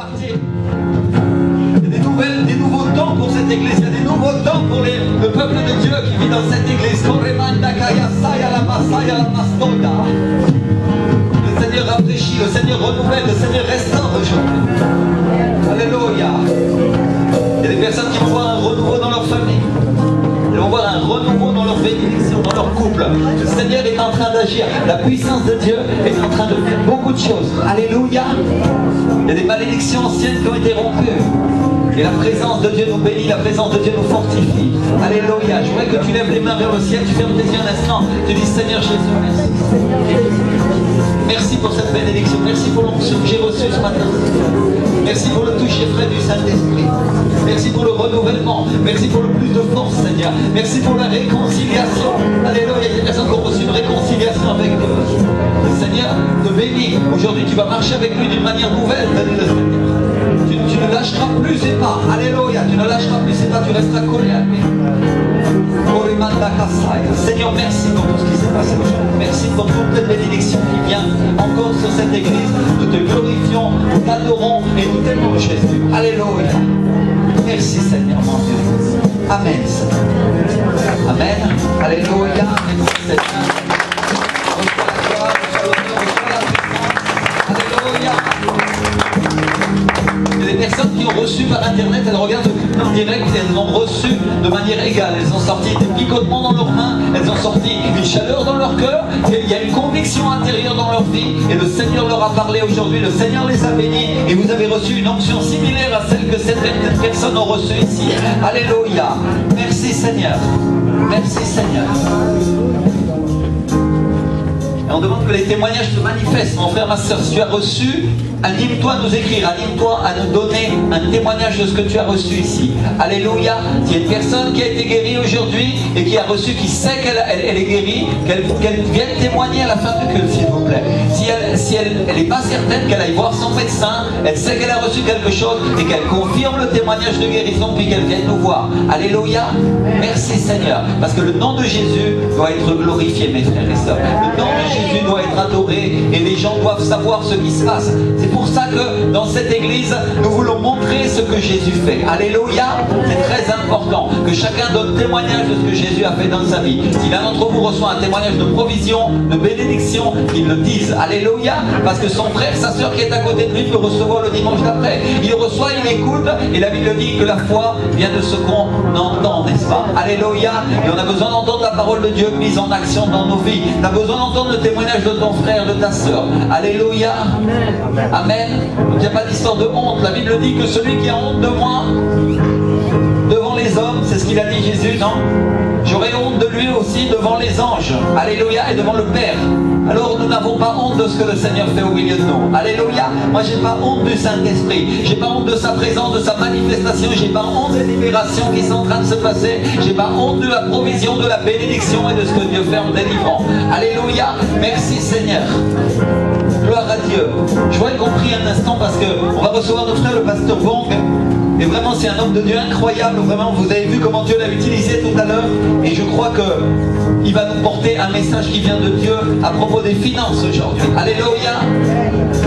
partir. Il y a des nouveaux temps pour cette église. Il y a des nouveaux temps pour le peuple de Dieu qui vit dans cette église. Le Seigneur rafraîchit, le Seigneur renouvelle, le Seigneur restaure aujourd'hui. Alléluia. Il y a des personnes qui vont voir un renouveau dans leur famille. Ils vont voir un renouveau dans leur bénédiction, dans leur couple. Le Seigneur est en train d'agir. La puissance de Dieu est en train de faire beaucoup de choses. Alléluia. Il y a des malédictions anciennes qui ont été rompues. Et la présence de Dieu nous bénit, la présence de Dieu nous fortifie. Alléluia. Je voudrais que tu lèves les mains vers le ciel, tu fermes tes yeux un instant. Tu dis Seigneur Jésus, merci. Merci pour cette bénédiction. Merci pour l'onction que j'ai reçue ce matin. Merci pour le toucher frais du Saint-Esprit. Merci pour le renouvellement. Merci pour le plus de force, Seigneur. Merci pour la réconciliation. Alléluia. Il y a des personnes qui ont reçu une réconciliation avec Dieu. Le Seigneur te bénit. Aujourd'hui, tu vas marcher avec lui d'une manière nouvelle, dit le Seigneur. Tu ne lâcheras plus ses pas. Alléluia. Tu ne lâcheras plus ses pas. Tu resteras collé à lui. Seigneur, merci pour tout ce qui s'est passé aujourd'hui. Merci pour toute cette bénédiction qui vient encore sur cette église. Nous te glorifions, nous t'adorons et nous t'aimons, Jésus. Alléluia. Merci, Seigneur, mon Dieu. Amen. Amen. Alléluia. Merci, Seigneur. Reçois la gloire, reçois l'honneur, reçois la puissance. Alléluia. Il y a des personnes qui ont reçu par internet, elles regardent le culte en direct et elles l'ont reçu de manière égale. Elles ont sorti des picotements dans leurs mains, elles ont sorti une chaleur dans leur cœur, et il y a une conviction intérieure dans leur vie. Et le Seigneur leur a parlé aujourd'hui, le Seigneur les a bénis, et vous avez reçu une onction similaire à celle que certaines personnes ont reçue ici. Alléluia. Merci Seigneur. Merci Seigneur. Et on demande que les témoignages se manifestent. Mon frère, ma soeur, si tu as reçu, anime-toi à nous écrire, anime-toi à nous donner un témoignage de ce que tu as reçu ici. Alléluia. S'il y a une personne qui a été guérie aujourd'hui et qui a reçu, qui sait qu'elle est guérie, qu'elle vienne témoigner à la fin du culte, s'il vous plaît. Si elle n'est pas certaine, qu'elle aille voir son médecin, elle sait qu'elle a reçu quelque chose et qu'elle confirme le témoignage de guérison, puis qu'elle vienne nous voir. Alléluia. Merci Seigneur. Parce que le nom de Jésus doit être glorifié, mes frères et sœurs. Le nom de Jésus doit être adoré et les gens doivent savoir ce qui se passe. C'est pour ça que dans cette église, nous voulons montrer ce que Jésus fait. Alléluia. C'est très important que chacun donne témoignage de ce que Jésus a fait dans sa vie. Si l'un d'entre vous reçoit un témoignage de provision, de bénédiction, qu'il le dise. Alléluia. Parce que son frère, sa soeur qui est à côté de lui peut recevoir le dimanche d'après. Il reçoit, il écoute et la Bible dit que la foi vient de ce qu'on entend, n'est-ce pas? Alléluia. Et on a besoin d'entendre la parole de Dieu mise en action dans nos vies. On a besoin d'entendre le témoignage de ton frère, de ta soeur. Alléluia. Amen. Il n'y a pas d'histoire de honte. La Bible dit que celui qui a honte de moi, devant les hommes, c'est ce qu'il a dit Jésus, non? J'aurai honte de lui aussi devant les anges. Alléluia. Et devant le Père. Alors nous n'avons pas honte de ce que le Seigneur fait au milieu de nous. Alléluia. Moi j'ai pas honte du Saint-Esprit. J'ai pas honte de sa présence, de sa manifestation. J'ai pas honte des libérations qui sont en train de se passer. J'ai pas honte de la provision, de la bénédiction et de ce que Dieu fait en délivrant. Alléluia. Merci Seigneur. Gloire à Dieu. Je voudrais qu'on prie un instant parce qu'on va recevoir notre frère le pasteur Bong. Et vraiment c'est un homme de Dieu incroyable. Vraiment vous avez vu comment Dieu l'a utilisé tout à l'heure. Et je crois qu'il va nous porter un message qui vient de Dieu à propos des finances aujourd'hui. Alléluia.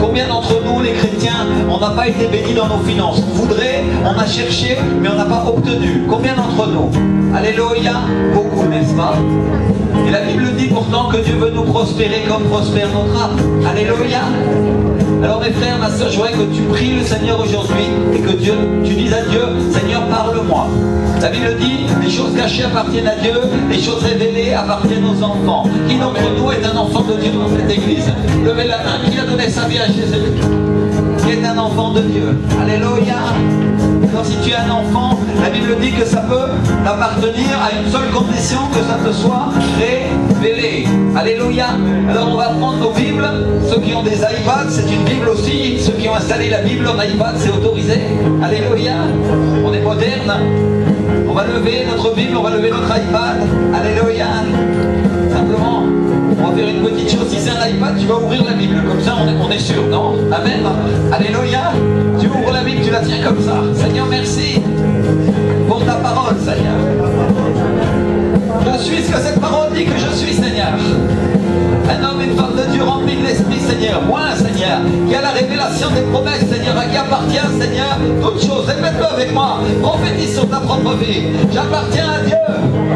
Combien d'entre nous les chrétiens, on n'a pas été bénis dans nos finances? On voudrait, on a cherché, mais on n'a pas obtenu. Combien d'entre nous? Alléluia. Beaucoup, n'est-ce pas? Et la Bible dit pourtant que Dieu veut nous prospérer comme prospère notre âme. Alléluia. Alors mes frères, ma soeur, je voudrais que tu pries le Seigneur aujourd'hui et que tu dises à Dieu, Seigneur, parle-moi. La Bible dit, les choses cachées appartiennent à Dieu, les choses révélées appartiennent aux enfants. Qui d'entre nous est un enfant de Dieu dans cette église? Levez la main. Qui a donné sa vie à Jésus? Qui est un enfant de Dieu? Alléluia. Alors si tu es un enfant, la Bible dit que ça peut appartenir à une seule condition, que ça te soit révélé. Alléluia. Alors on va prendre nos Bibles. Ceux qui ont des iPads, c'est une Bible aussi. Ceux qui ont installé la Bible en iPad, c'est autorisé. Alléluia. On est moderne. On va lever notre Bible, on va lever notre iPad. Alléluia. Simplement, on va faire une petite chose. Si c'est un iPad, tu vas ouvrir la Bible. Comme ça, on est sûr, non? Amen. Alléluia. Tu ouvres la Bible, tu la tiens comme ça. Seigneur, merci pour ta parole, Seigneur. Je suis ce que cette parole parole dit que je suis Seigneur. Un homme et une femme de Dieu remplis de l'Esprit, Seigneur. Moi, Seigneur, qui a la révélation des promesses, Seigneur, à qui appartient, Seigneur, toutes choses. Répète-le avec moi. Prophétise sur ta propre vie. J'appartiens à Dieu.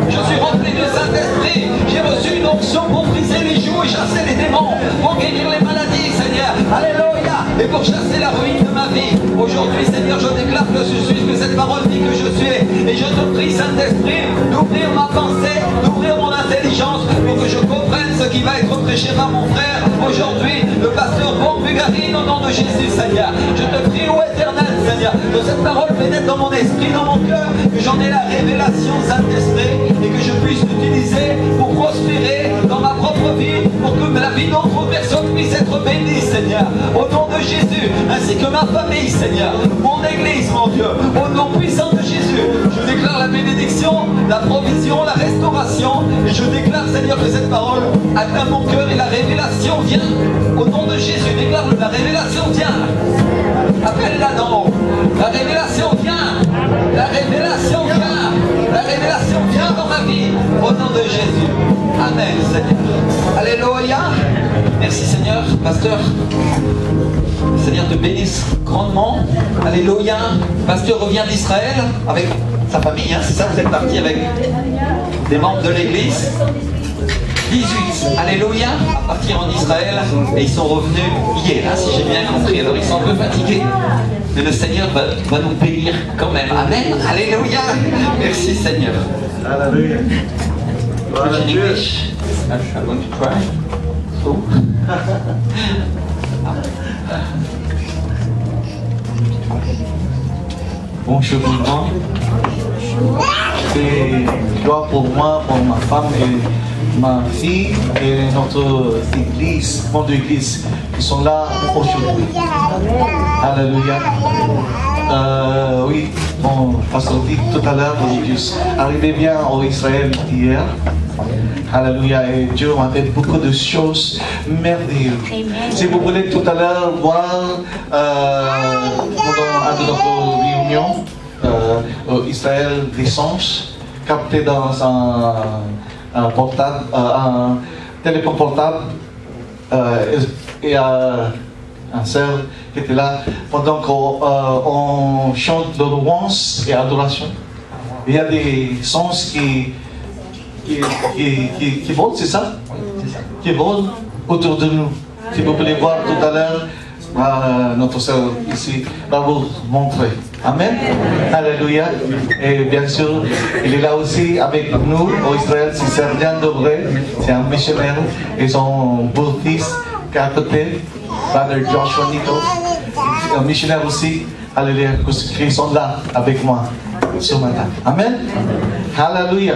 Je suis rempli du Saint-Esprit. J'ai reçu une onction pour briser les joues et chasser les démons, pour guérir les maladies, Seigneur. Alléluia. Et pour chasser la ruine de ma vie. Aujourd'hui, Seigneur, je déclare que je suis, que cette parole dit que je suis. Et je te prie, Saint-Esprit, d'ouvrir ma pensée, d'ouvrir mon intelligence, pour que je comprenne ce qui va être prêché par mon frère. Aujourd'hui, le pasteur Bon Bugarine, au nom de Jésus, Seigneur. Je te prie, ô Éternel, Seigneur, que cette parole pénètre dans mon esprit, dans mon cœur, que j'en ai la révélation, Saint-Esprit, et que je puisse l'utiliser pour prospérer dans ma propre vie, pour que la vie d'autres personnes puisse être bénie, Seigneur. Au nom de Jésus, ainsi que ma famille, Seigneur, mon église, mon Dieu, au nom puissant de Jésus, je déclare la bénédiction, la provision, la restauration, et je déclare, Seigneur, que cette parole atteint mon cœur et la révélation vient. Au nom de Jésus, déclare-le, la révélation vient. Appelle-la d'en haut. La révélation vient. La révélation vient. La révélation vient dans ma vie. Au nom de Jésus. Amen, Seigneur. Alléluia. Merci, Seigneur. Pasteur, Seigneur te bénisse grandement. Alléluia. Pasteur revient d'Israël avec sa famille. Hein, c'est ça, vous êtes parti avec des membres de l'église. 18, alléluia, à partir en Israël, et ils sont revenus hier, hein, si j'ai bien compris. Alors ils sont un peu fatigués, mais le Seigneur va nous bénir quand même. Amen, alléluia. Merci Seigneur. Alléluia. In English, I'm going to try. So. Bonjour tout le monde. C'est joie pour moi, pour ma femme et ma fille et notre église, mon église, qui sont là aujourd'hui. Alléluia. Oui, mon pasteur dit tout à l'heure, je suis arrivé bien au Israël hier. Alléluia. Et Dieu m'a fait beaucoup de choses merveilleuses. Si vous voulez tout à l'heure voir pendant notre réunion, Israël d'essence, capté dans un portable, un téléphone portable, et un sœur qui était là pendant qu'on chante de louange et adoration. Il y a des sens qui volent, c'est ça? Qui volent autour de nous. Si vous voulez voir tout à l'heure, notre sœur ici va vous montrer. Amen. Alléluia. Et bien sûr, il est là aussi avec nous au Israël. C'est Sergent Dobré, c'est un missionnaire et son beau-fils qui est à côté, Brother Joshua Nico, un missionnaire aussi. Alléluia. Ils sont là avec moi ce matin. Amen. Alléluia.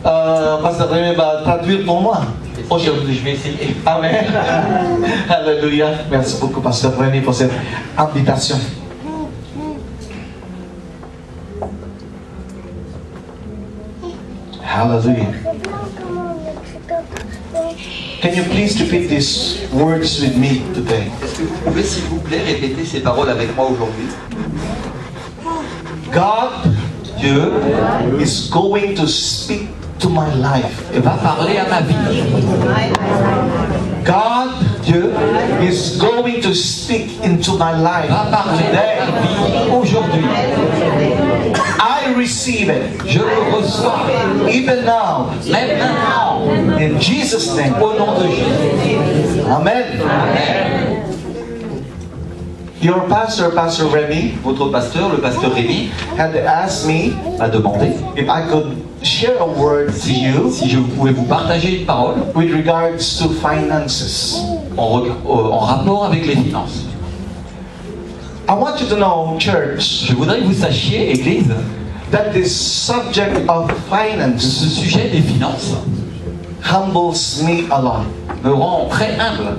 Pasteur Rémi va traduire pour moi aujourd'hui. Je vais essayer. Amen. Alléluia. Merci beaucoup, Pasteur Rémi, pour cette invitation. Hallelujah. Can you please repeat these words with me today? Est-ce que vous pouvez, s'il vous plaît, répéter ces paroles avec moi aujourd'hui? God, Dieu, is going to speak to my life. Et va parler à ma vie. God, Dieu, is going to speak into my life Va parler today. à ma vie aujourd'hui. I receive it. Je le reçois. Even now. Même maintenant. In Jesus' name. Au nom de Jésus. Amen. Amen. Your pastor, Pastor Remy, Votre pasteur, le pasteur Rémi, had asked me m'a demandé if I could share a word to you si je pouvais vous partager une parole with regards to finances. en rapport avec les finances. I want you to know, church, Je voudrais que vous sachiez, Église, that this subject of que finance ce sujet des finances humbles me a lot. me rend très humble.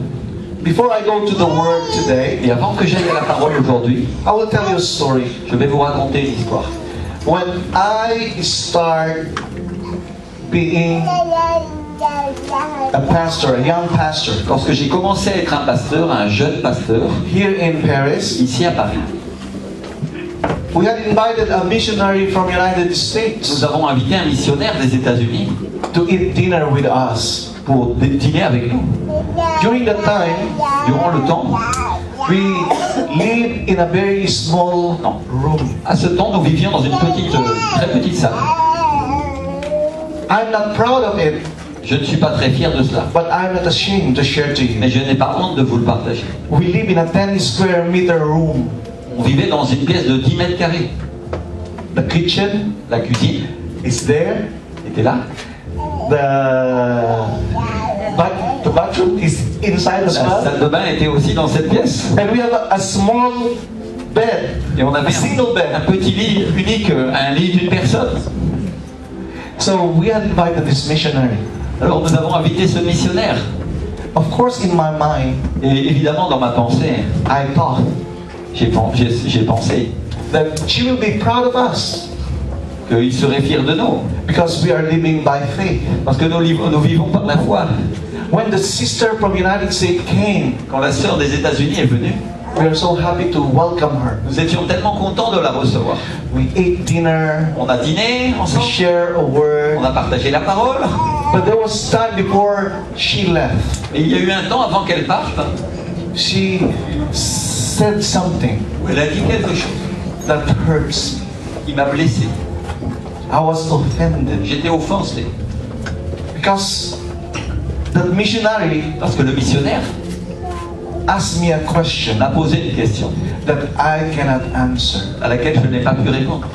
Before I go to the word today, Et avant que j'aille à la parole aujourd'hui, I will tell you a story. je vais vous raconter une histoire. When I start being a pastor, a young pastor, Lorsque j'ai commencé à être un pasteur, un jeune pasteur, here in Paris, ici à Paris, we had invited a missionary from United States. nous avons invité un missionnaire des États-Unis to eat dinner with us. pour dîner avec nous. During that time, Durant le temps, we lived in a very small room. à ce temps, nous vivions dans une petite, très petite salle. I'm not proud of it, Je ne suis pas très fier de cela, but I'm not ashamed to share to mais you. je n'ai pas honte de vous le partager. We live in a 10 square meter room. On vivait dans une pièce de 10 mètres carrés. The kitchen La cuisine is there. était là. The bathroom is inside as La well. salle de bain était aussi dans cette pièce. And we have a small bed, Et on a avait single un bed. petit lit unique, un lit d'une personne. So we had invited this missionary. Alors nous avons invité ce missionnaire. Of course, in my mind, Et évidemment, dans ma pensée, I thought j'ai pensé that she will be proud of us qu'il serait fier de nous. because we are living by faith. Parce que nous vivons par la foi. When the sister from United States came, Quand la sœur des États-Unis est venue, we are so happy to welcome her. nous étions tellement contents de la recevoir. We ate dinner, On a dîné we ensemble, shared a word, on a partagé la parole. but there was time before she left. Et il y a eu un temps avant qu'elle parte She said something où elle a dit quelque chose that hurts me. qui m'a blessé. I was offended J'étais offensé. because the missionary Parce que le missionnaire asked me a question m'a posé une question that I cannot answer. à laquelle je n'ai pas pu répondre.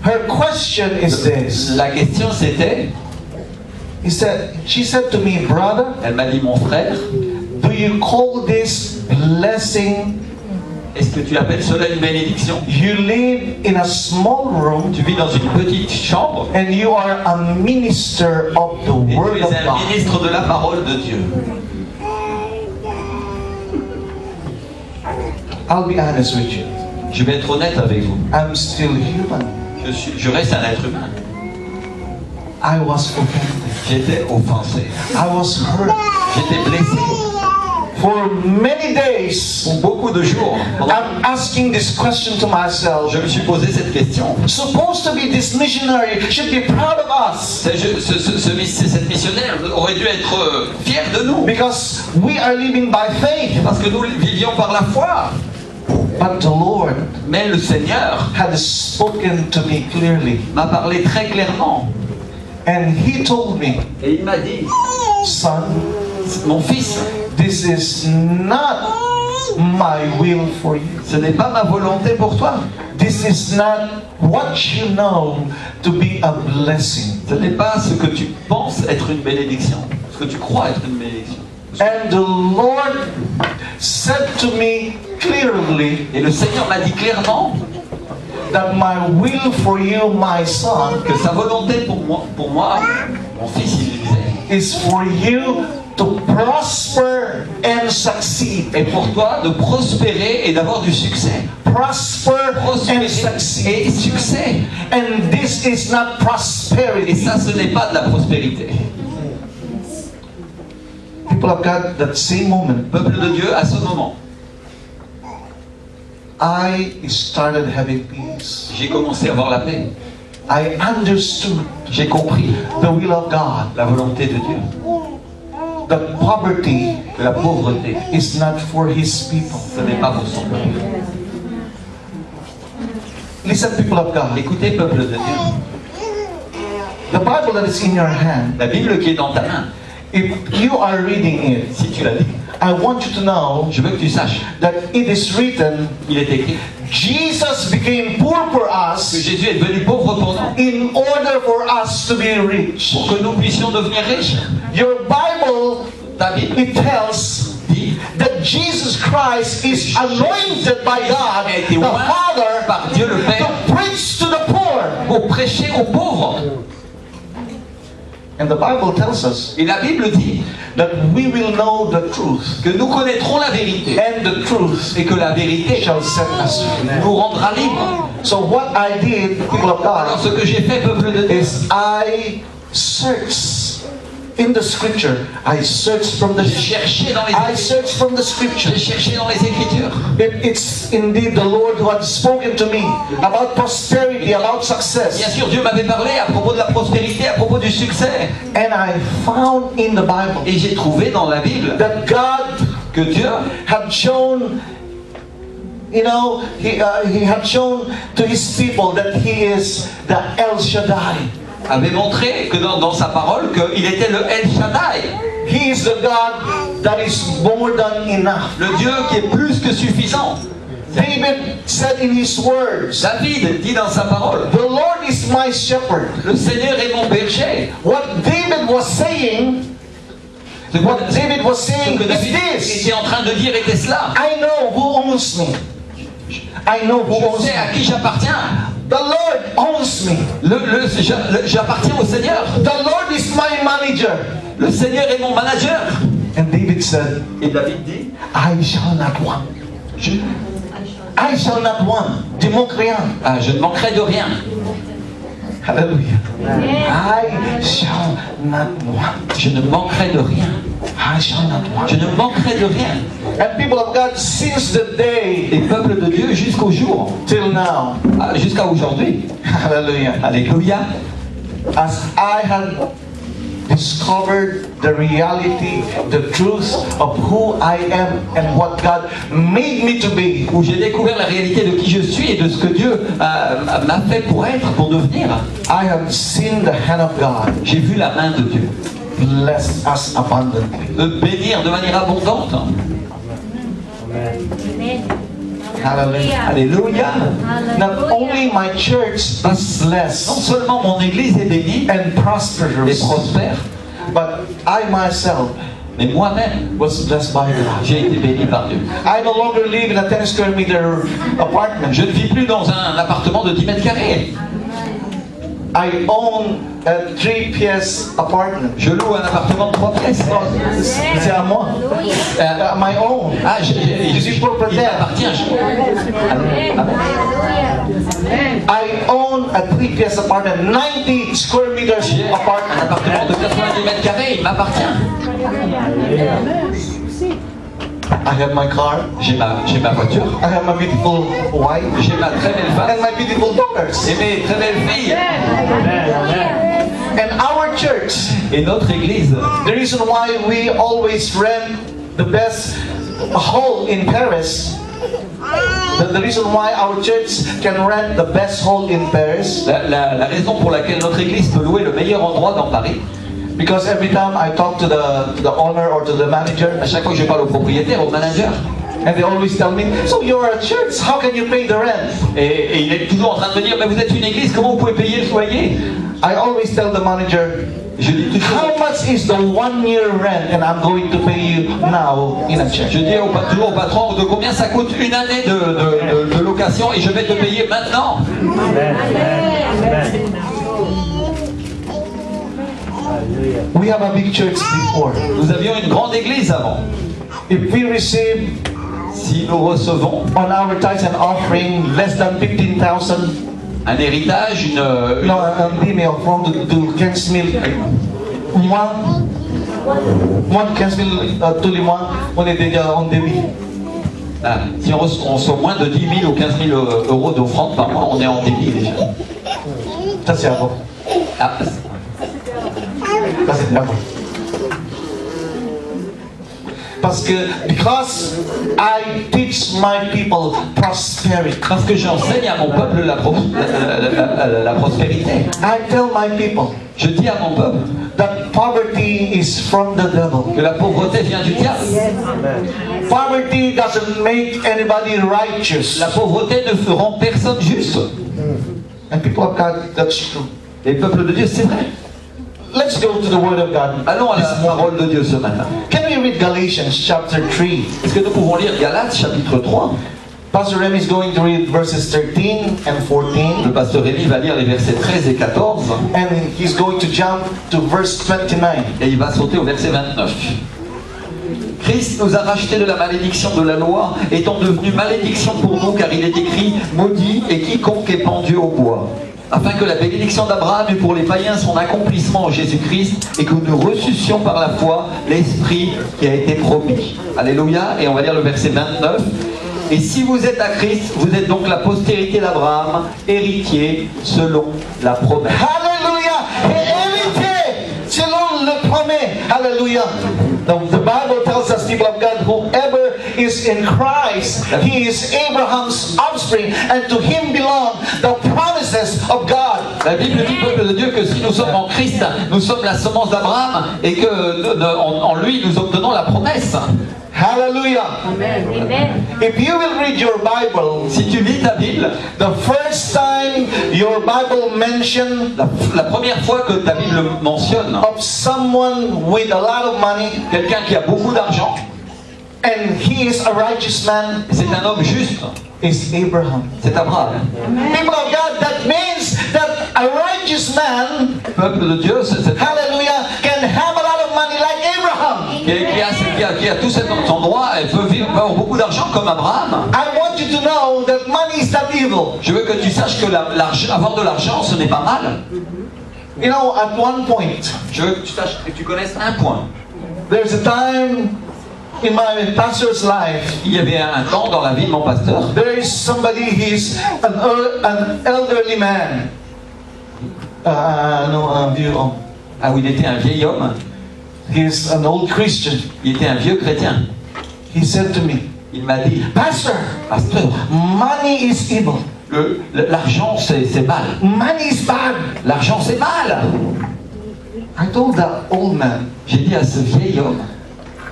Her question is this. La question c'était, She said to me, brother, elle m'a dit, mon frère, do you call this blessing? est-ce que tu appelles cela une bénédiction? You live in a small room Tu vis dans une petite chambre and you are a minister of the et word tu of es un God. ministre de la parole de Dieu. I'll be honest with you. Je vais être honnête avec vous. I'm still human. Je reste un être humain. I was offended. J'étais offensé. I was hurt. J'étais blessé. For many days, Pour beaucoup de jours, I'm asking this question to myself. je me suis posé cette question. Supposed to be this missionary should be proud of us Cette missionnaire aurait dû être fière de nous. because we are living by faith. Parce que nous vivions par la foi. But the Lord Mais le Seigneur had spoken to me clearly, m'a parlé très clairement. and He told me, Et il m'a dit, son, mon fils, this is not my will for you. ce n'est pas ma volonté pour toi. This is not what you know to be a blessing. Ce n'est pas ce que tu penses être une bénédiction. Ce que tu crois être une bénédiction. And the Lord said to me clearly Et le Seigneur m'a dit clairement that my will for you, my son, que sa volonté pour moi, mon fils, il disait, is for you to prosper and succeed. est pour toi de prospérer et d'avoir du succès. Prosper and Prospérer succeed. et succès. And this is not Et prosperity. ça, ce n'est pas de la prospérité. People of God, that same moment, Peuple de Dieu, à ce moment, I started having peace. j'ai commencé à avoir la paix. I understood J'ai compris the will of God. la volonté de Dieu. That poverty Que la pauvreté, is not for His people. ce n'est pas pour son peuple. Listen, people of God. Écoutez, peuple de Dieu, The Bible that is in your hand, la Bible qui est dans ta main, if you are reading it, si tu la lis, I want you to know je veux que tu saches, that it is written, il est écrit Jesus became poor for que us Jésus est devenu pauvre pour nous, in order for us to be rich. pour que nous puissions devenir riches. Your Bible, Ta Bible it tells dit that Jesus Christ is anointed by God, a été the oint Father, par Dieu le Père to preach to the poor. pour prêcher aux pauvres. And the Bible tells us Et la Bible dit that we will know the truth, que nous connaîtrons la vérité and the truth et que la vérité shall set us free. nous rendra libres. So what I did, people of Alors God, ce que j'ai fait, peuple de Dieu, is I searched in the scripture. I searched from the J'ai cherché dans les I Écritures. searched from the scripture. J'ai cherché dans les Écritures. It's indeed the Lord who had spoken to me about prosperity, about Bien success. sûr, Dieu m'avait parlé à propos de la prospérité, à propos du succès. And I found in the Bible Et j'ai trouvé dans la Bible that God que Dieu had shown, you know, he had shown to his people that he is the El Shaddai. avait montré que dans sa parole qu'il était le El Shaddai, He is the God that is more than enough. le Dieu qui est plus que suffisant. David said in his words, David dit dans sa parole, the Lord is my shepherd. le Seigneur est mon berger. What David was saying, Ce que, what David was ce saying que is David this: était en train de dire était cela. I know who owns me. I know who Je owns sais à me. qui j'appartiens. The Lord owns me. J'appartiens au Seigneur. The Lord is my manager. Le Seigneur est mon manager. And David said, Et David dit, I shall not want. I shall not want. Je manque rien. ah, je ne manquerai de rien. Hallelujah. I shall not want. Je ne manquerai de rien. I shall not want. Je ne manquerai de rien. And people of God, since the day Les peuples de Dieu jusqu'au jour, till now, jusqu'à aujourd'hui, hallelujah, alléluia, as I had discovered the reality, the truth of who I am and what God made me to be, où j'ai découvert la réalité de qui je suis et de ce que Dieu m'a fait pour être, pour devenir, I have seen the hand of God j'ai vu la main de Dieu bless us abundantly. me bénir de manière abondante. Hallelujah. Alléluia. Not only my church is Non blessed seulement mon église est bénie and et prosperous, prospère, but I myself mais moi-même, was blessed by God. j'ai été béni par Dieu. I no longer live in a 10 square meter apartment. Je ne vis plus dans un appartement de 10 mètres carrés. I own a 3-piece apartment. Je loue un appartement de 3 pièces. C'est à moi. My own. Ah, Je suis il propriétaire. m'appartient. I own a 3-piece apartment, 90 square meters J'ai un apartment. appartement de 90 mètres carrés, il m'appartient. I have my car. J'ai ma voiture, I have my beautiful wife j'ai ma très belle femme and my beautiful daughters. et mes très belles filles. And our church, Et notre église, the reason why we always rent the best hall in Paris, the reason why our church can rent the best hall in Paris, la raison pour laquelle notre église peut louer le meilleur endroit dans Paris, because every time I talk to the owner or to the manager, à chaque fois que je parle au propriétaire, au manager, and they always tell me, so you're a church, how can you pay the rent? et il est toujours en train de me dire, mais vous êtes une église, comment vous pouvez payer le loyer? I always tell the manager, Je dis toujours, how much is the 1 year rent and I'm going to pay you now in a check. je dis toujours au patron de combien ça coûte une année de location et je vais te payer maintenant. We have a big church before. Nous avions une grande église avant. If we receive Si nous recevons on our tithes and offering less than 15,000, un héritage, non, un dîme offrande de 15 000 mois, moins de 15 000 tous les mois, on est déjà en débit. si on reçoit moins de 10 000 ou 15 000 euros d'offrande par mois, on est en débit déjà. Ça c'est avant. Ah, Ça c'est avant. Parce que, because I teach my people prosperity. parce que j'enseigne à mon peuple la prospérité. I tell my people Je dis à mon peuple that poverty is from the devil. que la pauvreté vient du diable. Poverty doesn't make anybody righteous. La pauvreté ne rend personne juste. And people of God, that's true. Et le peuple de Dieu, c'est vrai. Let's go to the Word of God. Allons à la parole de Dieu ce matin. Can we read Galatians chapter 3? Est-ce que nous pouvons lire Galates chapitre 3? Pastor Remy is going to read verses 13 and 14. Le pasteur Rémi va lire les versets 13 et 14 And he's going to jump to verse 29. et il va sauter au verset 29. Christ nous a rachetés de la malédiction de la loi, étant devenu malédiction pour nous, car il est écrit « Maudit est quiconque est pendu au bois ». afin que la bénédiction d'Abraham ait pour les païens son accomplissement en Jésus-Christ et que nous reçussions par la foi l'Esprit qui a été promis. Alléluia. Et on va lire le verset 29. Et si vous êtes à Christ, vous êtes donc la postérité d'Abraham, héritier selon la promesse. Hallelujah! Héritier selon le promet. Hallelujah! The Bible tells us, people of God, whoever is in Christ, he is Abraham's offspring, and to him belong the promises of God. La Bible dit, peuple de Dieu, que si nous sommes en Christ, nous sommes la semence d'Abraham et que en lui nous obtenons la promesse. Hallelujah. Amen. If you will read your Bible, Si tu lis ta Bible, the first time your Bible mentioned la première fois que ta Bible mentionne of someone with a lot of money, quelqu'un qui a beaucoup d'argent, and he is a righteous man, c'est un homme juste, is Abraham. c'est Abraham. People of God, that means that a righteous man, Peuple de Dieu, c'est hallelujah, can have a lot of money like Abraham. qui a tout cet endroit, elle peut avoir beaucoup d'argent comme Abraham. I want you to know that money is not evil. Je veux que tu saches que avoir de l'argent, ce n'est pas mal. You know, at one point, Je veux que tu saches que tu connaisses un point. there's a time in my pastor's life, Il y avait un temps dans la vie de mon pasteur. there is somebody, he's an elderly man. No, un vieux homme. Ah oui, il était un vieil homme. He's an old Christian. Il était un vieux chrétien. He said to me, Il m'a dit, Pastor, pasteur, money is evil. l'argent c'est mal. Money is bad. L'argent c'est mal. I told that old man, J'ai dit à ce vieil homme,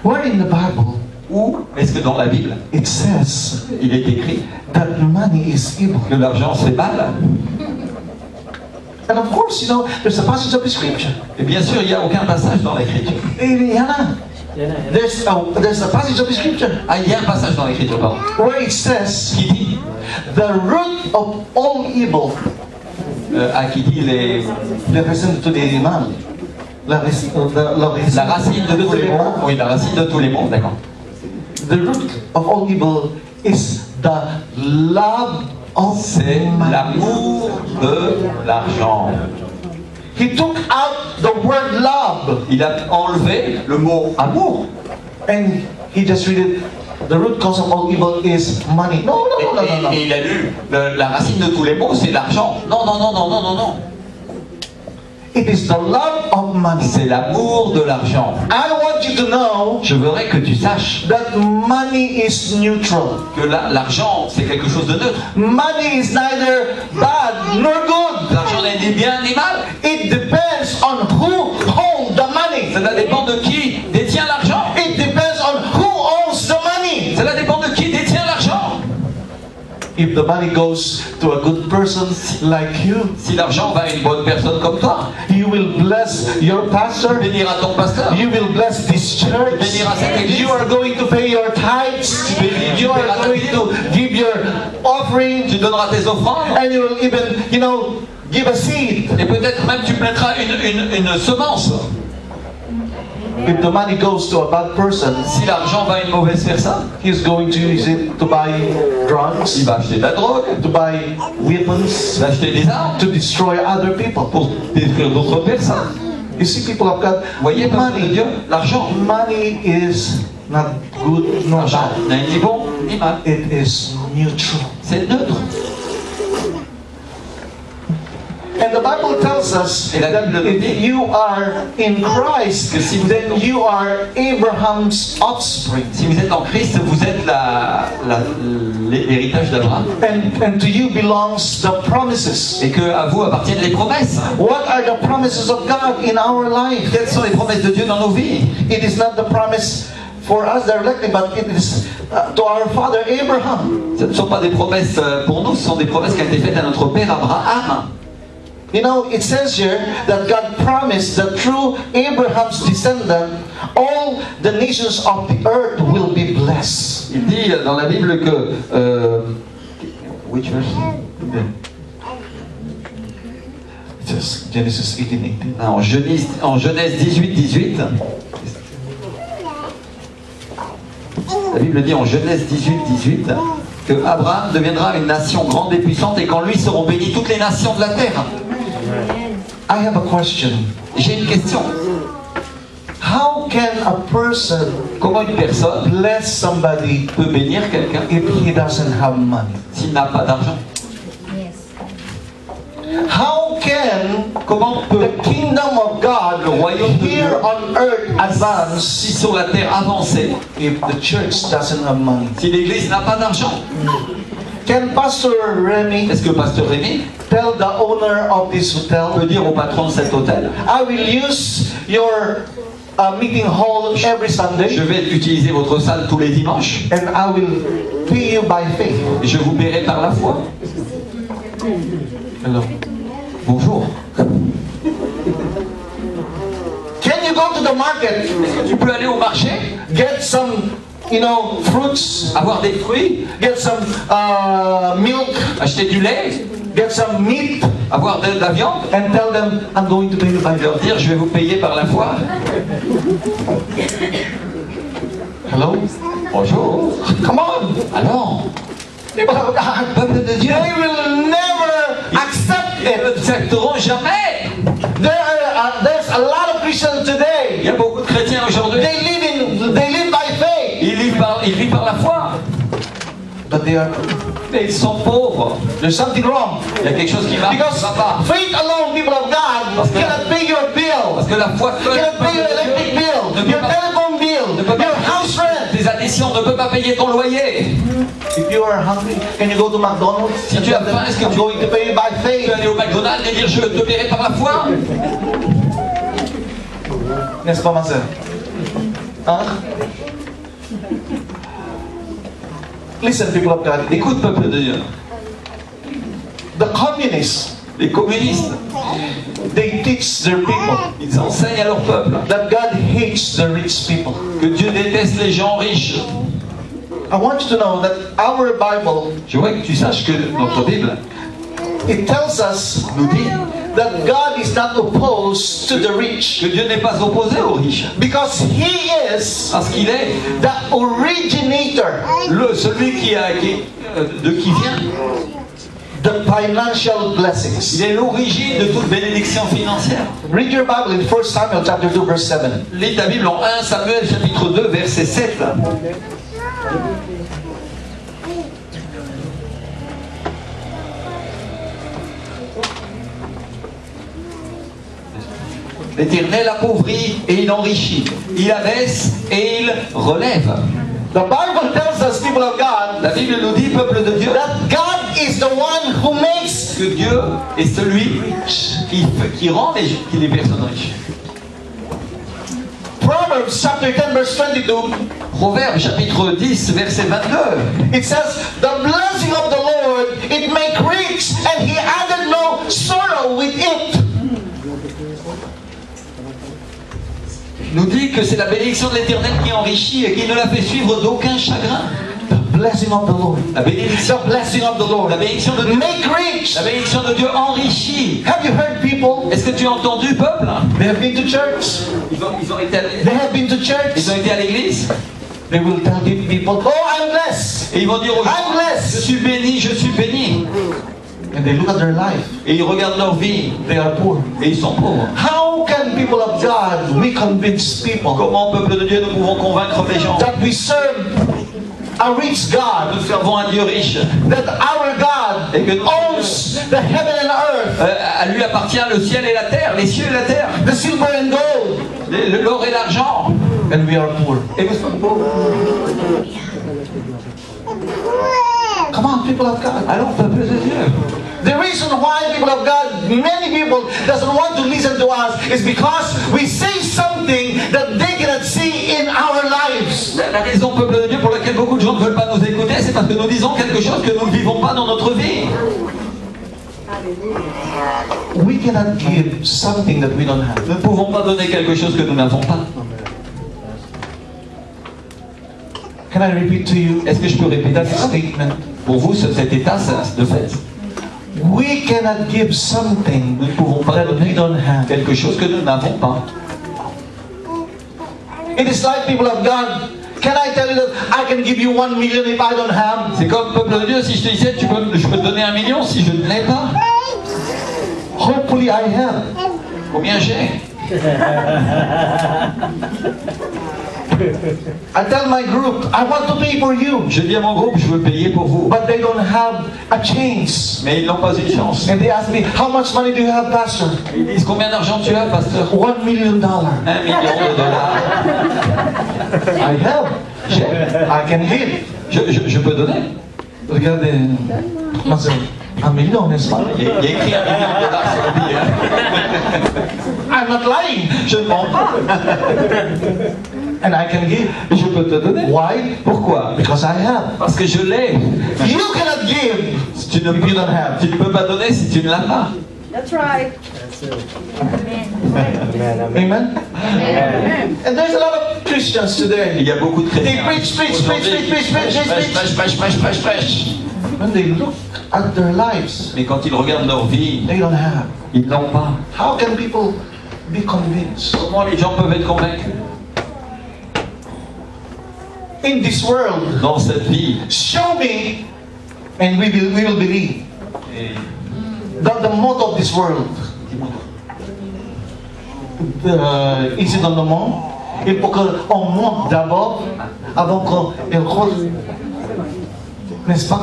where in the Bible où est-ce que dans la Bible, it says il est écrit that money is evil? que l'argent c'est mal? And of course, you know, there's a passage of the scripture. Et bien sûr, il n'y a aucun passage dans l'Écriture. Yana, there's a passage of the scripture Ah, il y a un passage dans l'Écriture, pardon, where it says, qui dit, the root of all evil, qui dit le racine de tous les mal, la racine la racine de tous les maux. Oui, la racine de tous les maux, d'accord. the root of all evil is the love of C'est money. l'amour de l'argent. He took out the word love Il a enlevé le mot amour. and he just read it. The root cause of all evil is money. No. Et il a lu la racine de tous les maux, c'est l'argent. Non. It is the love of money. C'est l'amour de l'argent. I want you to know Je voudrais que tu saches that money is neutral. que l'argent, c'est quelque chose de neutre. Money is neither bad nor good. L'argent n'est ni bien ni mal. It depends on who holds the money. Cela dépend de qui détient l'argent. It depends on who owns the money. Cela dépend de qui détient l'argent. If the money goes to a good person like you, Si l'argent va à une bonne personne comme toi, you will bless your pastor. bénira ton pasteur. You will bless this church. Bénira cette église. You are going to pay your tithes. You are going to give your offering. Tu donneras tes offrandes. And you will even, you know, give a seed. Et peut-être même tu mettras une semence. If the money goes to a bad person, Si l'argent va à une mauvaise personne, he's going to use it to buy il drugs, va acheter de la drogue, to buy il weapons, va acheter des armes to destroy other people. pour détruire d'autres personnes. You see, people of God, Vous voyez, peuple de Dieu, l'argent, money is not good nor l'argent bad. n'est ni bon ni mal. It is neutral. C'est neutre. And the Bible tells us Et la that Bible nous if dit you are in Christ, que si vous êtes then you are Abraham's offspring. Si vous êtes en Christ, vous êtes l'héritage d'Abraham. And to you belongs the promises. Et que à vous appartiennent les promesses. What are the promises of God in our life? Quelles sont les promesses de Dieu dans nos vies? It is not the promise for us directly, but it is to our father Abraham. Ce ne sont pas des promesses pour nous, ce sont des promesses qui ont été faites à notre père Abraham. You know, it says here that God promised that through Abraham's descendant, all the nations of the earth will be blessed. Il dit dans la Bible que... which verse? It says Genesis 18:18. En Genèse 18. La Bible dit en Genèse 18, que Abraham deviendra une nation grande et puissante et qu'en lui seront bénies toutes les nations de la terre. I have a question. J'ai une question. How can a person Comment une personne bless somebody peut bénir quelqu'un if he doesn't have money? s'il n'a pas d'argent? How can Comment peut the kingdom of God le royaume de here Dieu on earth advance si sur la terre avancer if the church doesn't have money? si l'église n'a pas d'argent? Can Pastor Remy Est-ce que Pasteur Rémi tell the owner of this peut hotel, dire au patron de cet hôtel, I will use your meeting hall every Sunday je vais utiliser votre salle tous les dimanches and I will pay you by faith? et je vous paierai par la foi? Hello. Bonjour. Can you go to the market, Est-ce que tu peux aller au marché, get some, fruits, avoir des fruits, get some milk, acheter du lait, get some meat, avoir de la viande, and tell them, I'm going to pay you by et leur faith? dire je vais vous payer par la foi? Hello? Bonjour. Come on! Alors, People of God, peuple de Dieu, they will never accept ils ne it. l'accepteront jamais. There's a lot of Christians Il today. y a beaucoup de chrétiens aujourd'hui, They live by faith, ils vivent par la foi, but they are. mais ils sont pauvres. There's something wrong Il y a quelque chose qui marche, qui because ne va pas. faith alone, people of God, cannot pay your bill, Parce que la foi seule, cannot pay your electric bill, your telephone bill, your house rent. tes additions ne peuvent pas payer ton loyer. If you are hungry, can you go to McDonald's? Si tu as faim, est-ce que I'm tu going to pay you by peux faith? aller au McDonald's et dire je te paierai par la foi? N'est-ce pas, ma sœur? Hein? Listen, people of God. Écoute, peuple de Dieu, The communists, les communistes, they teach their people ils enseignent à leur peuple that God hates the rich people. que Dieu déteste les gens riches. I want you to know that our Bible, Je voudrais que tu saches que notre Bible it tells us nous dit that God is not opposed to the rich que Dieu n'est pas opposé aux riches, because He is parce qu'il est the originator, celui qui vient, the financial il blessings. est l'origine de toute bénédiction financière. Read your Bible in 1 Samuel chapter 2 verse 7. Lis ta Bible en 1 Samuel chapitre 2 verset 7. L'Éternel appauvrit et il enrichit. Il abaisse et il relève. The Bible tells us, people of God, La Bible nous dit, peuple de Dieu, that God is the one who makes. que Dieu est celui qui rend les personnes riches. Proverbs chapter 10 verse 22, Proverbe chapitre 10 verset 22. it says, the blessing of the Lord, it make rich, and He added no sorrow with it. Nous dit que c'est la bénédiction de l'Éternel qui enrichit et qui ne la fait suivre d'aucun chagrin. The blessing of the Lord. La bénédiction, The blessing of the Lord. la bénédiction de Dieu, Make rich. la bénédiction de Dieu enrichit. Have you heard people? Est-ce que tu as entendu, peuple? They have been to church. Ils ont été They have been to church. ils ont été à l'église They will tell the people, oh, I'm blessed. et ils vont dire aux gens, I'm blessed. je suis béni, je suis béni. And they look at their life. Et ils regardent leur vie They are poor. et ils sont pauvres. How can people of God, we convince people Comment, peuple de Dieu, nous pouvons convaincre les gens? that we serve a rich God, Nous servons un Dieu riche. that our God Et que nous- owns the heaven and earth, À lui appartient le ciel et la terre, les cieux et la terre, the silver and gold, l'or et l'argent. and we are poor. Et nous sommes pauvres. Come on, people of God. Allons, peuple de Dieu. The reason why people of God, many people doesn't want to listen to us is because we say something that they cannot see in our lives. La raison, peuple de Dieu, pour laquelle beaucoup de gens ne veulent pas nous écouter, c'est parce que nous disons quelque chose que nous ne vivons pas dans notre vie. We cannot give something that we don't have. Nous ne pouvons pas donner quelque chose que nous n'avons pas. Can I repeat to you Est-ce que je peux répéter that ça? statement? Pour vous, cet état, c'est de fait. We cannot give something Nous ne pouvons pas that we donner don't have. quelque chose que nous n'avons pas. It is like, people of God, Can I tell you that I can give you 1 million if I don't have? C'est comme peuple de Dieu, si je te disais, je peux te donner 1 million si je ne l'ai pas. Hopefully I have. Combien j'ai? I tell my group, I want to pay for you. Je dis à mon groupe, je veux payer pour vous. But they don't have a chance. Mais ils n'ont pas une chance. And they ask me, how much money do you have, Pastor? Ils disent, combien d'argent tu as, pasteur? $1 million. $1 million. I have. I can give. Je peux donner. Regardez, $1 million, n'est-ce pas? Il y a écrit $1 million sur le billet. I'm not lying. Je ne mens pas. And I can give. Et je peux te donner. Why? Pourquoi? Because I have. Parce que je l'ai. You cannot give Si tu ne if you don't have. tu ne peux pas donner si tu ne l'as pas. That's right. Amen? And there's a lot of Christians Il today. y a beaucoup de They chrétiens. preach. Prêche. When they look at their lives, Mais quand ils regardent leur vie, they don't have. ils ne l'ont pas. How can people be convinced? Comment les gens peuvent être convaincus? In this world, Dans cette vie, show me, and we will believe. et That the mode of this world, ici dans le monde, il faut qu'on monte d'abord avant qu'on rôle. N'est-ce pas?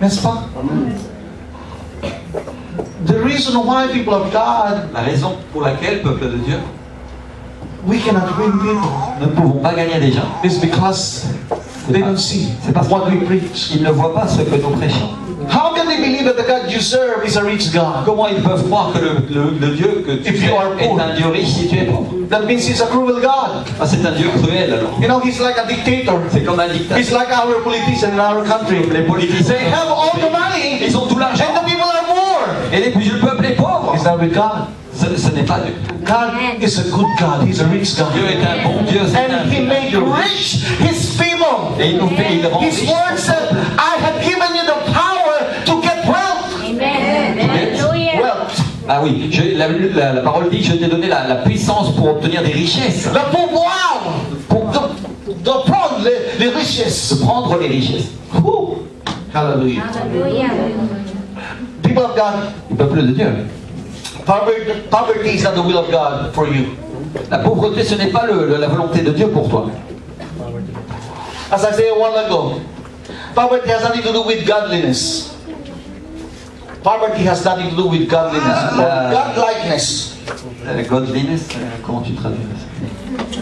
N'est-ce pas? The reason why people of God, la raison pour laquelle, peuple de Dieu, we cannot win people nous ne pouvons pas gagner des gens, is because they don't see c'est parce what we preach. qu'ils ne voient pas ce que nous prêchons. How can they believe that the God you serve is a rich God? Comment ils peuvent croire que le Dieu que tu If you sers are est poor. un Dieu riche si tu es pauvre? That means he's a cruel God. Ah, c'est un Dieu cruel alors. You know, he's like a dictator. C'est comme un dictateur. He's like our politician in our country. Les politiciens, They have all the money, ils ont tout l'argent. and the people are poor. Et le peuple est pauvre. Is that with God? Ce n'est pas Dieu. God is a good God. He's a rich God. Dieu est un bon Dieu. C'est un And he made Dieu rich his people. Et il nous fait, il rend His riche. word said, I have given you the power to get wealth. Amen. Hallelujah. Wealth. Ah oui, la parole dit, je t'ai donné la puissance pour obtenir des richesses. Le pouvoir de prendre les richesses. De prendre les richesses. Whew. Hallelujah. Hallelujah. People of God, Le peuple de Dieu. poverty is not the will of God for you. La pauvreté, ce n'est pas la volonté de Dieu pour toi. As I said a while ago, poverty has nothing to do with godliness. Poverty has nothing to do with godliness or godlikeness. Godliness, comment tu traduis ça?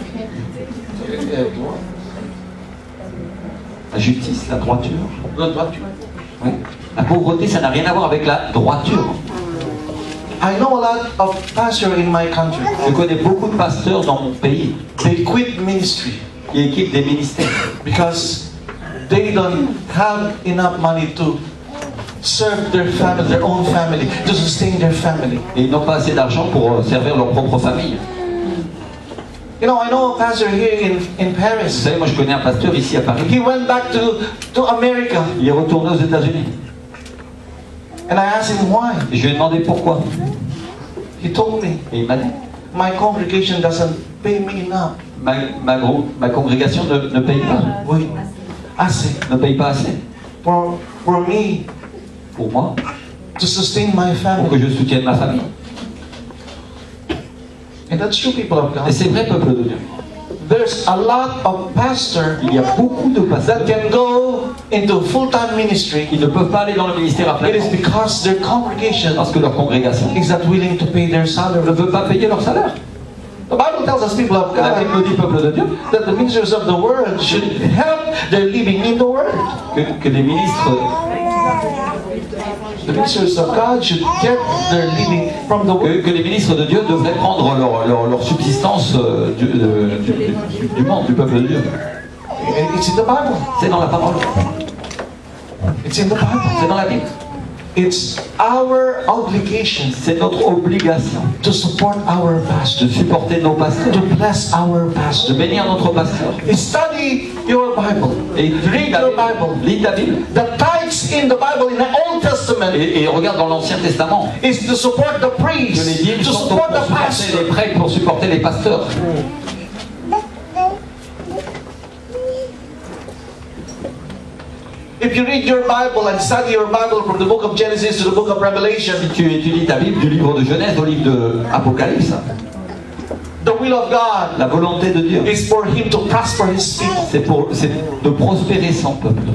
La justice, la droiture. Oui. La pauvreté, ça n'a rien à voir avec la droiture. I know a lot of pastors in my country. Je connais beaucoup de pasteurs dans mon pays They quit ministry qui équipent des ministères because they don't have enough money to serve their family, their own family, to sustain their family. et ils n'ont pas assez d'argent pour servir leur propre famille. You know, I know a pastor here in Vous Paris. savez, moi je connais un pasteur ici à Paris. He went back to America, Il est retourné aux États-Unis. and I asked him why. Et je lui ai demandé pourquoi. He told me, Et il m'a dit, my congregation doesn't pay me enough. ma congrégation ne paye pas. Oui, assez. Ne paye pas assez For me pour moi, to sustain my pour que family. je soutienne ma famille. And that's true, people of Et God. c'est vrai, peuple de Dieu. There's a lot of pastors Il y a beaucoup de pasteurs that can go into full-time ministry. qui ne peuvent pas aller dans le ministère à plein It is temps because their congregation parce que leur congrégation is not willing to pay their ne salary. veut pas payer leur salaire. The Bible tells us, people of La Bible nous God, dit, peuple de Dieu, that the ministers of the world should help their living in the world. que les ministres, The ministers of God should get their living from the world. que les ministres de Dieu devraient prendre leur subsistance du monde, du peuple de Dieu. It's in the Bible. C'est dans la parole, It's in the Bible. c'est dans la Bible. It's our obligation C'est notre obligation to support our de pastor, supporter nos pasteurs, to bless our de pastor. bénir notre pasteur. Study your Bible. Et Read your Bible. lis ta Bible. The tithes in the Bible, in the Old Testament, Et regarde dans l'Ancien Testament is to support the que les priests, dîmes to sont support pour the supporter pastor. les prêtres, pour supporter les pasteurs. If you read your Bible and study your Bible from the book of Genesis to the book of Revelation, Si tu étudies ta Bible du livre de Genèse au livre de Apocalypse, the will of God la volonté de Dieu, is for Him to prosper His people. c'est de prospérer son peuple.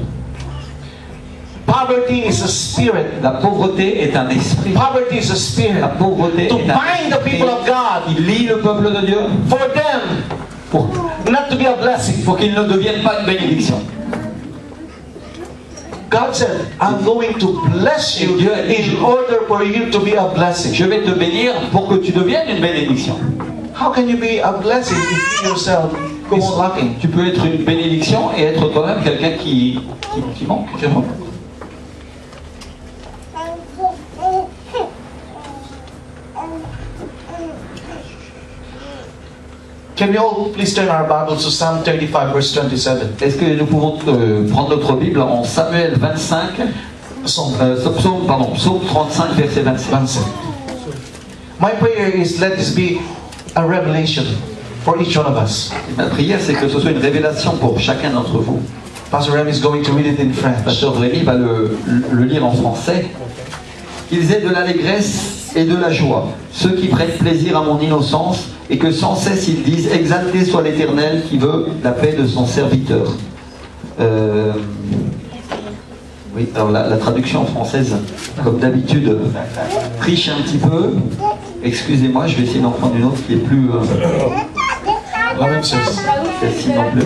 Poverty is a spirit. La pauvreté est un esprit. Poverty is a spirit. La pauvreté To est un bind the people of God, Il lie le peuple de Dieu for them pour not to be a blessing. qu'il ne devienne pas une bénédiction. God said, I'm going to bless you in order for you to be a blessing. Je vais te bénir pour que tu deviennes une bénédiction. How can you be a blessing if you yourself is lacking? Tu peux être une bénédiction et être toi-même quelqu'un qui manque. Can we all please turn our Bibles to Psalm 35 verse 27? Est-ce que nous pouvons prendre notre Bible en Samuel 25, Psalm. Psaume 35, verset 25. My prayer is let this be a revelation for each one of us. Ma prière, c'est que ce soit une révélation pour chacun d'entre vous. Pastor Rem is going to read it in French. Pasteur Rémi va le lire en français. Qu'ils aient de l'allégresse et de la joie, ceux qui prennent plaisir à mon innocence, et que sans cesse ils disent, exalté soit l'Éternel qui veut la paix de son serviteur. Oui, alors la traduction française, comme d'habitude, triche un petit peu. Excusez-moi, je vais essayer d'en prendre une autre qui est plus... La même chose. Celle-ci non plus.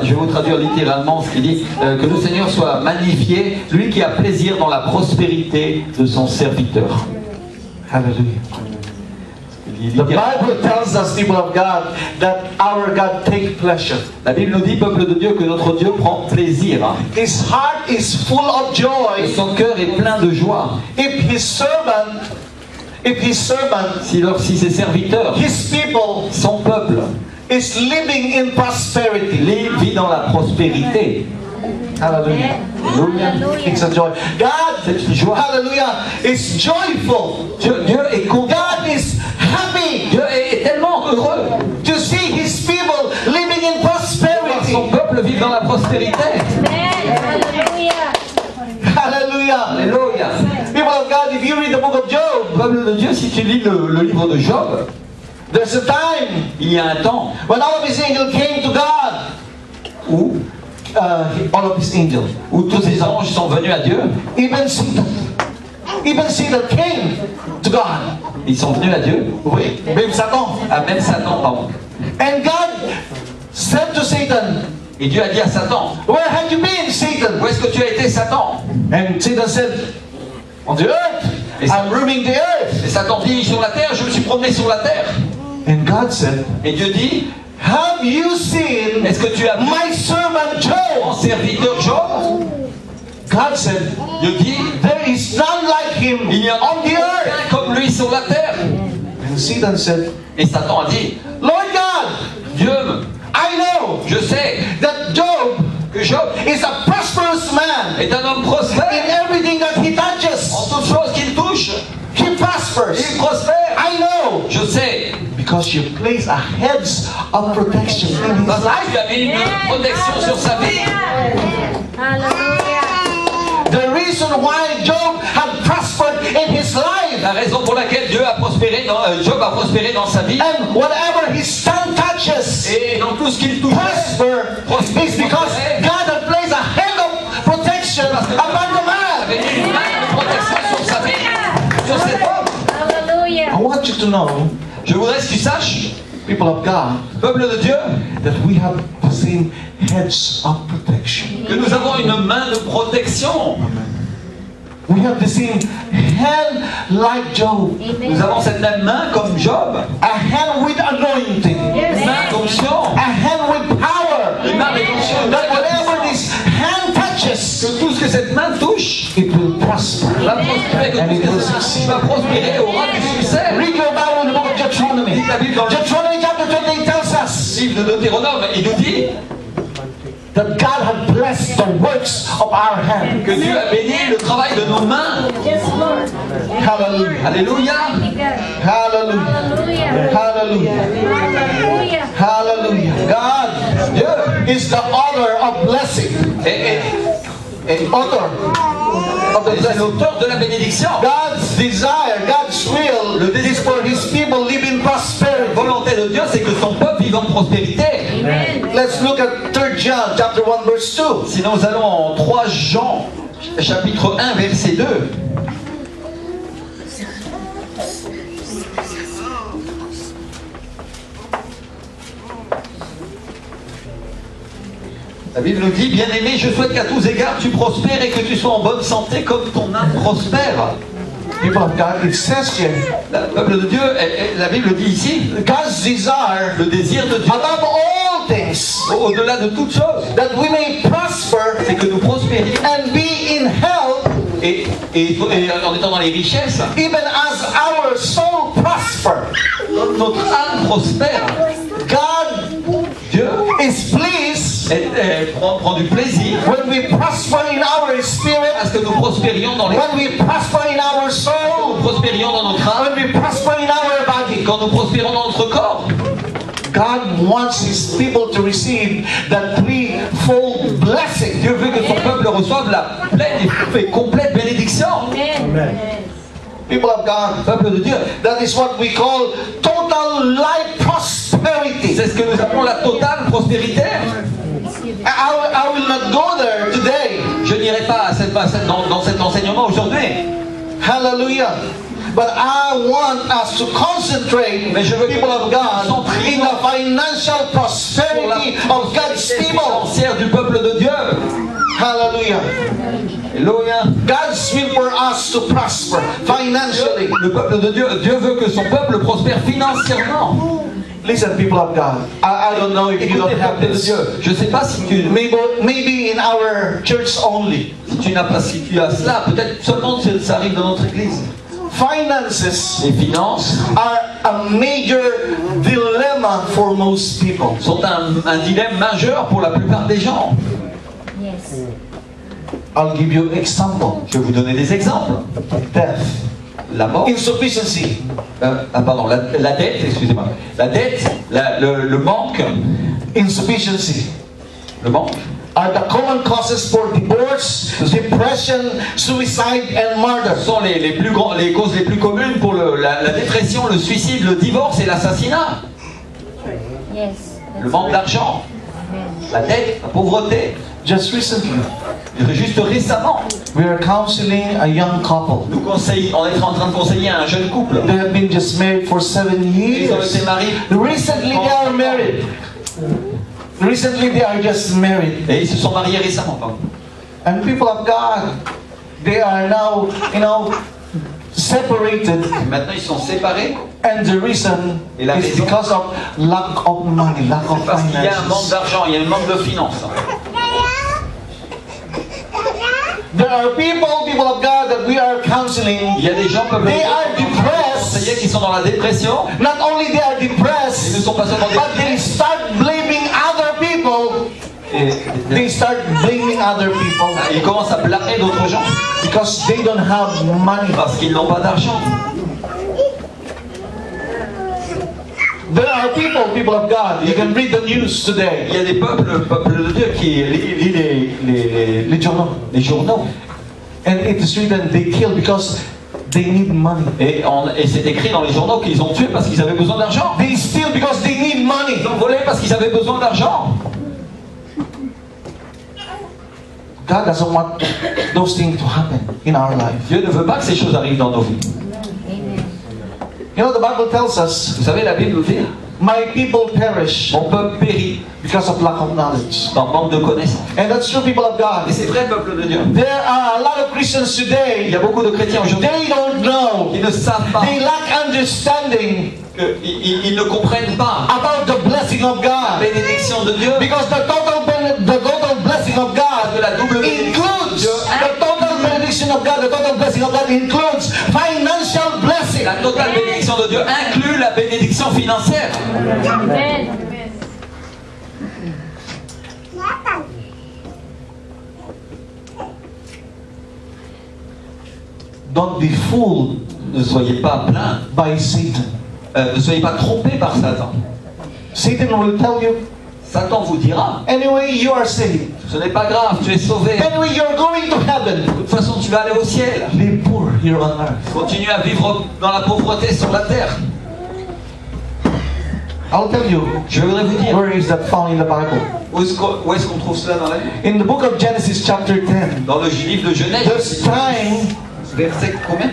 Je vais vous traduire littéralement ce qu'il dit. Que le Seigneur soit magnifié, lui qui a plaisir dans la prospérité de son serviteur. Hallelujah. The Bible tells us, people of God, that our God takes pleasure. La Bible nous dit, peuple de Dieu, que notre Dieu prend plaisir. His heart is full of joy. Son cœur est plein de joie. If his servant, si ses serviteurs, his people, son peuple, is living in prosperity, vit dans la prospérité. Hallelujah. Hallelujah. It's a joy. God, c'est une joie. Hallelujah, is joyful. Dieu est content. God is happy. Dieu est tellement heureux to see His people living in prosperity. Son peuple vit dans la prospérité. Hallelujah. Hallelujah. Alléluia. People of God, if you read the book of Job, peuple de Dieu, si tu lis le livre de Job, there's a time il y a un temps when all of his angels came to God. où all of his angels, où tous ces anges sont venus à Dieu. Even Satan came to God. Ils sont venus à Dieu. Oui, même Satan. Même Satan, pardon. And God said to Satan, et Dieu a dit à Satan, where have you been, Satan? Où est-ce que tu as été, Satan? And Satan said, on the earth. I'm roaming the earth. Et Satan dit, sur la terre, je me suis promené sur la terre. And God said, et Dieu dit, have you seen est-ce que tu as vu my servant Job? Mon serviteur Job? God said, Dieu dit, there is none like him il y a on the earth. Comme lui sur la terre. And Satan said, et Satan a dit, Lord God, Dieu, I know, je sais that Job, que Job is a prosperous man, est un homme prospère. In everything that he touches, en toutes choses qu'il touche, he prospers. Il prospère. I know, je sais, because you place a hedge of protection in his life. Tu as mis une protection sur sa vie. Hallelujah. The reason why Job had prospered in his life, la raison pour laquelle Job a prospéré dans sa vie, and whatever his son touches, et dans tout ce qu'il touche, prosper, is because God had placed a hedge of protection upon the man. Une main de protection sur sa vie, sur cet homme. Hallelujah. I want you to know, je voudrais que tu saches, people of God, peuple de Dieu, that we have the same hedge of protection. Que nous avons une main de protection. We have the same hand like Job. Nous avons cette même main comme Job. A hand with anointing. Une main d'onction. A hand with power. Une main d'onction. That whatever this hand touches, que tout ce que cette main touche, it will prosper. Va prospérer, que tout ce que cette main va prospérer, aura du succès. Read your Bible in the book of Deuteronomy. Deuteronomy chapter 28 tells us. Livre de Deutéronome, il nous dit that God had blessed the works of our hands. Que Dieu a béni le travail de nos mains. Yes, Lord. Hallelujah. Alléluia. Hallelujah. Hallelujah. Hallelujah. God Dieu is the author of blessing. Et author of the Et c'est blessing. l'auteur de la bénédiction. God's desire, God's will is for His people live in La prosperity. volonté de Dieu, c'est que son peuple vive en prospérité. Amen. Let's look at 3 John chapter 1 verse 2. Si nous allons en 3 Jean, chapitre 1, verset 2. La Bible nous dit, bien-aimé, je souhaite qu'à tous égards tu prospères et que tu sois en bonne santé comme ton âme prospère. People of God, it says here, Le peuple de Dieu, la Bible dit ici, God's desire le désir de Dieu, above all things, au-delà de toute chose, that we may prosper c'est que nous prospérions and be in health, et en étant dans les richesses, even as our soul prosper. comme notre âme prospère. God Dieu is pleased prend du plaisir when we prosper in our spirit, à ce que nous prospérions dans les when we prosper in our nous soul, prospérions dans notre âme, when we prosper in our body. quand nous prospérons dans notre corps. God wants His people to receive that threefold blessing. Dieu veut que son peuple reçoive la pleine et complète bénédiction. Amen. People of God, Peuple de Dieu, that is what we call total life prosperity. c'est ce que nous appelons la totale prospérité. I will not go there today. Je n'irai pas dans cet enseignement aujourd'hui. Hallelujah. But I want us to concentrate, Mais je veux que people of God, in the financial Pour la prosperity of God's prospérité people. financière du peuple de Dieu. Hallelujah. Alléluia. God's will for us to prosper financially. Le peuple de Dieu, Dieu veut que son peuple prospère financièrement. Listen, people of God. I don't know if you don't Écoutez, have peuple de this. Dieu, je ne sais pas si tu Maybe in our church only. n'as pas si tu as cela, peut-être seulement ça arrive dans notre église. Finances Les finances are a major dilemma for most people. sont un dilemme majeur pour la plupart des gens. Yes. I'll give you an example. Je vais vous donner des exemples. Death, La mort, insufficiency, pardon, la dette, excusez-moi. La dette, le manque, insufficiency le manque are the common causes for divorce, depression, suicide, and murder. sont les causes les plus communes pour la dépression, le suicide, le divorce et l'assassinat. Yes. Le manque d'argent, la dette, la pauvreté. Just recently, Juste récemment, we are counseling a young couple. on est en train de conseiller un jeune couple. They have been just married for 7 Ils ont years. été mariés Recently, they are married. Recently, they are just married. et ils se sont mariés récemment. Pardon. And people of God, they are now, separated. Et maintenant ils sont séparés And the reason Et la is raison? because of lack of money, lack of parce qu'il y a un manque finances. d'argent, il y a un manque de finances. There are people of God that we are counseling. Il y a des gens comme They are depressed. conseillers qui sont dans la dépression. Not only they are Ils ne depressed, sont pas seulement but they start blaming other people. They start blaming other people ils commencent à blâmer d'autres gens because they don't have money. parce qu'ils n'ont pas d'argent. There are people of God. You can read the news today. Il y a des peuple de Dieu qui lit Les journaux. les journaux. And it is written they kill because they need money. Et c'est écrit dans les journaux qu'ils ont tué parce qu'ils avaient besoin d'argent. They steal because they need money. Ils ont volé parce qu'ils avaient besoin d'argent. God doesn't want those things to happen in our life. Dieu ne veut pas que ces choses arrivent dans nos vies. Amen. You know, the Bible tells us, Vous savez, la Bible nous dit, my people perish mon peuple périt because of lack of knowledge. par manque de connaissances. And that's true, people of Et God. c'est vrai, peuple de Dieu. There are a lot of Christians Il y today, a beaucoup de chrétiens aujourd'hui they don't know. qui ne savent pas, They lack understanding ils ne comprennent pas about the blessing of la God. bénédiction de Dieu. Because the total blessing of God Que la double bénédiction de includes, Dieu, the total benediction of God, the total blessing of God includes financial blessing. la totale bénédiction de Dieu inclut la bénédiction financière. Amen. Don't be fooled Ne soyez pas pleins, by Satan. ne soyez pas trompés par Satan. Satan will tell you, Satan vous dira, anyway, you are saved. ce n'est pas grave, tu es sauvé. Anyway, you're going to heaven. De toute façon, tu vas aller au ciel. Be poor here on earth. Continue à vivre dans la pauvreté sur la terre. I'll tell you, Je voudrais vous dire, where is that found in the Bible? où est-ce qu'on trouve cela dans la Bible? In the book of Genesis chapter 10, Dans le livre de Genèse, there's time, verset combien?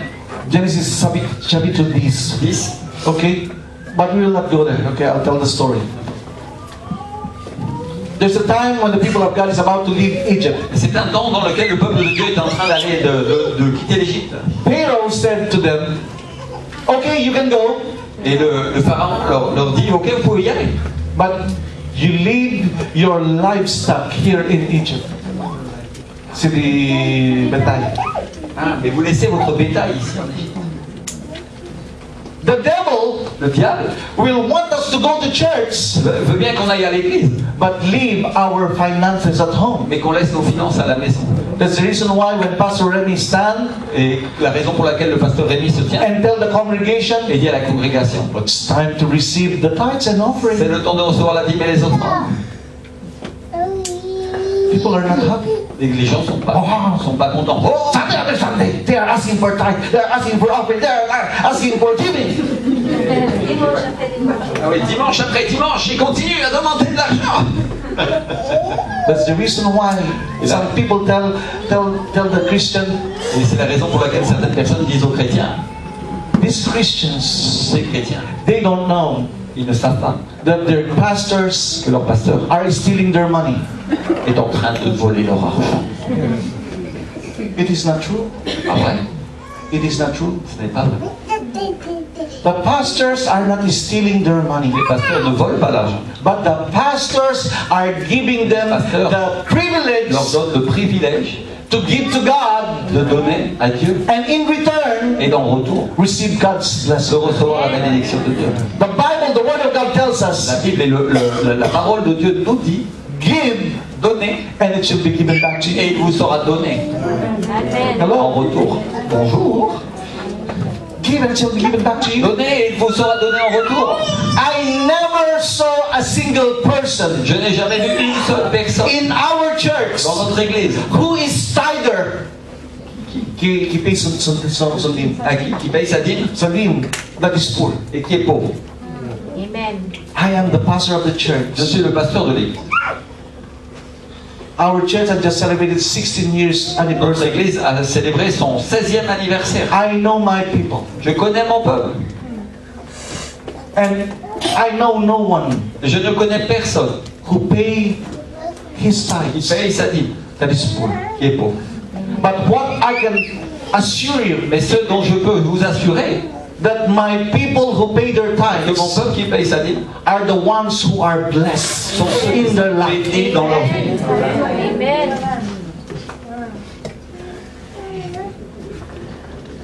Genesis chapter 10, 10. okay? But we will not go there, okay? I'll tell the story. There's a time when the people of God is about to leave Egypt. C'est un temps dans lequel le peuple de Dieu est en train d'aller de quitter l'Égypte. Pharaoh said to them, okay, you can go, Et le pharaon leur dit, ok, vous pouvez y aller. but you leave your livestock here in Egypt. C'est des bétails. Ah, mais vous laissez votre bétail ici en Égypte. The devil Le diable will want us to go to church, veut bien qu'on aille à l'église, but leave our finances at home. mais qu'on laisse nos finances à la maison. That's the reason why when Pastor Remy stand Et la raison pour laquelle le pasteur Rémi se tient and tell the congregation, et dit à la congrégation, it's time to receive the tithes and c'est offering. le temps de recevoir la dîme et les offrandes. People are not happy. Les gens sont pas contents. Oh, Sunday after Sunday, they are asking for tithe, they are asking for offering, they are asking for giving. ah oui, dimanche après dimanche, ils continuent à demander de l'argent. That's the reason why some people tell the Christian, Et c'est la raison pour laquelle certaines personnes disent aux chrétiens, these Christians, ces chrétiens, they don't know ils ne savent pas that their pastors que leur pasteur are stealing their money. est en train de voler leur argent. It is not true. Ah ouais? It is not true. Ce n'est pas vrai. The pastors are not stealing their money, Les pasteurs ne volent pas l'argent. but the pastors are giving them the privilege Ils leur donnent le privilège to give to God, de donner à Dieu and in return et d'en retour receive God's de blessing. recevoir la bénédiction de Dieu. The Bible, the Word of God tells La us, Bible et la parole de Dieu nous dit, give, donnez and it shall be given back to et you. il vous sera donné Amen. en Hello? retour. Bonjour. Give and it shall be given back to you. Donnez et il vous sera donné en retour. I never saw a single person Je n'ai jamais vu une seule personne in our church dans notre église who is tither. Qui paye son dîme. qui paye sa dîme Son dîme, that is poor. et qui est pauvre. Amen. I am the pastor of the Je church. suis le pasteur de l'église. Our church has just celebrated 16 years Notre anniversary. église a célébré son 16e anniversaire. I know my people. Je connais mon peuple. And I know no one Je ne connais personne who pay his qui tithes paye sa dîme, that is poor. qui est pauvre. But what I can assure you, Mais ceux dont je peux vous assurer that my people who pay their que mon tithes peuple qui paye sa dîme are the ones who are blessed sont ceux qui in their sont life. bénis dans leur vie. Amen.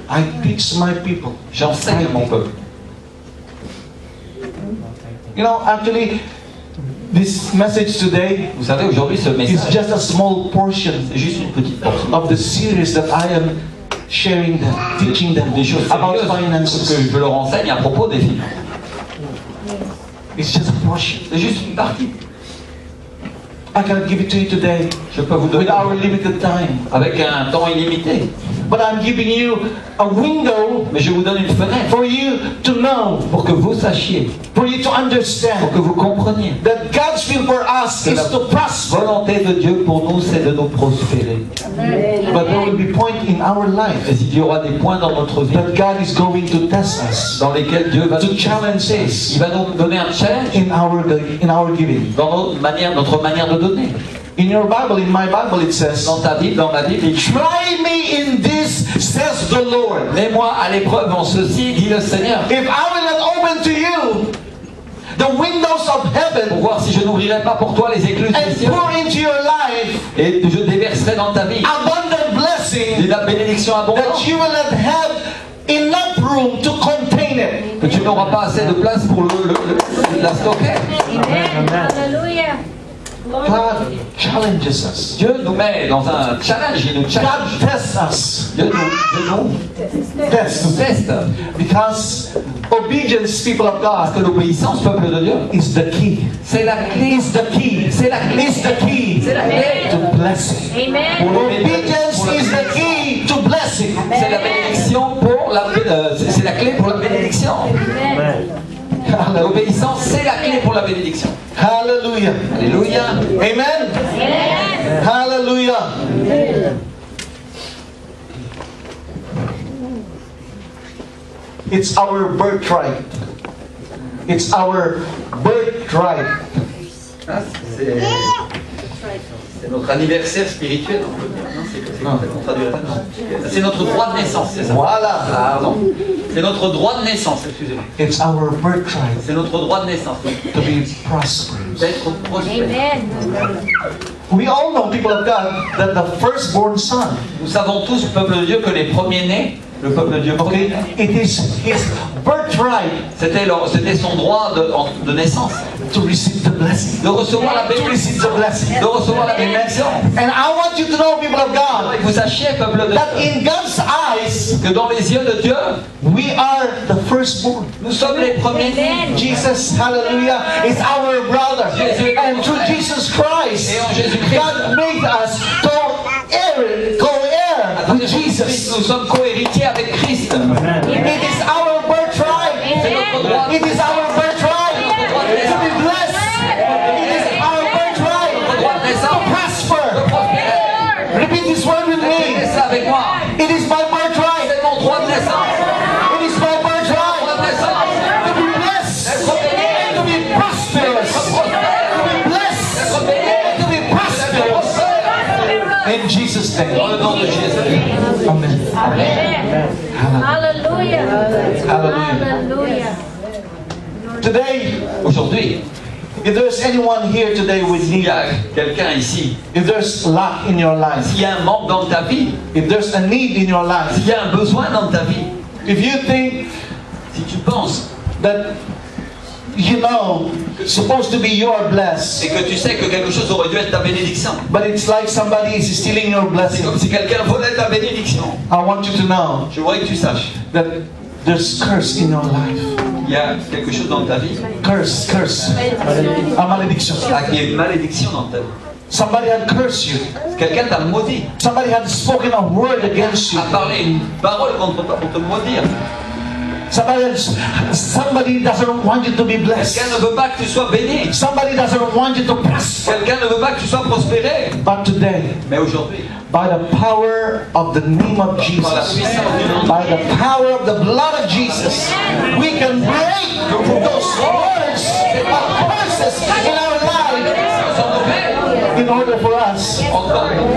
I teach my people. J'enseigne à mon peuple. You know, actually, this message today Vous savez, aujourd'hui, ce is message, just a small portion c'est juste une petite portion of the series that I am sharing them, teaching them des choses about sérieuses finances. que je leur enseigne à propos des finances. It's just a portion. C'est juste une partie. I can give it to you today Je peux vous donner with our limited time. avec un temps illimité. But I'm giving you a window Mais je vous donne une fenêtre for you to know, pour que vous sachiez, for you to pour understand que vous compreniez. that God's will for us is to prosper. Volonté de Dieu pour nous, c'est de nous prospérer. But there will be point in our Mais life il y aura des points dans notre vie that God is going to test us, dans lesquels Dieu va to nous challenge il us va nous donner un challenge in our giving. dans notre manière de donner. In your Bible, in my Bible, it says, Dans ta Bible, dans ma Bible, il dit, "Try me in this," says the Lord. mets-moi à l'épreuve en ceci, dit le Seigneur, If I will not open to you the windows of pour heaven voir si je n'ouvrirai pas pour toi les écluses des and cieux pour into your life et je déverserai dans ta vie abundant blessing, la bénédiction that abondante, you will not have enough room to contain it. que tu n'auras pas assez de place pour la stocker. Amen. Hallelujah. God challenges us. Dieu nous met dans un challenge, il nous challenge. God tests us. Dieu nous Tests. teste. Because obedience, people of Parce God, que l'obéissance, peuple de Dieu, is the key. c'est la clé. Is the key. C'est la clé. Is the key C'est la clé. to blessing. Amen. Obedience is the key to blessing. C'est la bénédiction pour la c'est la clé pour la bénédiction. Amen. L'obéissance, c'est la clé pour la bénédiction. Hallelujah. Alléluia. Amen. Amen. Hallelujah. It's our birthright. It's our birthright. Ah, c'est notre anniversaire spirituel, on peut dire. Non, c'est complètement traduit. C'est notre droit de naissance, c'est ça. Voilà. Pardon. C'est notre droit de naissance, excusez-moi. It's our birthright C'est notre droit de naissance. to be prosperous. D'être prospère. Amen. We all know, people of God, that the firstborn son, Nous savons tous, peuple de Dieu, que les premiers-nés, le peuple de Dieu okay, premier-né, it is his birthright c'était son droit de naissance, to receive the blessing. de recevoir la To bénédiction. receive the blessing. De recevoir la bénédiction. And I want you to know, people of God, Et que vous sachiez, peuple de that Dieu, in God's eyes, que dans les yeux de Dieu, we are the firstborn. nous sommes les premiers-nés. Jesus, hallelujah, is our brother. And through Jesus Christ, God made us co-heir with Jesus. Nous sommes co-héritiers avec Christ. It is our birthright. C'est notre droit. It is our birthright to be blessed. It is our birthright to prosper. Repeat this word with Faites me. ça avec moi. It is my birthright. C'est mon droit de naissance. It is my Droit birthright de naissance. to be blessed, to be prosperous, to be blessed, to be prosperous. In Jesus' name. Dans le nom de Jésus. Amen. Amen. Hallelujah. Hallelujah. Today, Aujourd'hui, if there's anyone here today with il y need, a quelqu'un ici, if there's lack in your life, s'il y a un manque dans ta vie, if there's a need in your life, s'il y a un besoin dans ta vie, if you think si tu penses that you know it's supposed to be your blessed, et que tu sais que quelque chose aurait dû être ta bénédiction, but it's like somebody is stealing your c'est blessing, comme si quelqu'un volait ta bénédiction. I want you to know Je voudrais que tu saches, that there's curse in your life. il y a quelque chose dans ta vie, Curse, curse. A malédiction. il y a une malédiction dans ta vie. Somebody had cursed you. Quelqu'un t'a maudit, Somebody had spoken a word against you. a parlé une parole contre toi pour te maudire. Somebody doesn't want you to be blessed. Quelqu'un ne veut pas que tu sois béni. Somebody doesn't want you to prosper. Quelqu'un ne veut pas que tu sois prospéré. But today, Mais aujourd'hui, by the power of the name of par la Jesus, puissance du nom de by the power of the blood of Jesus, we can break those words of curses in our life in order for us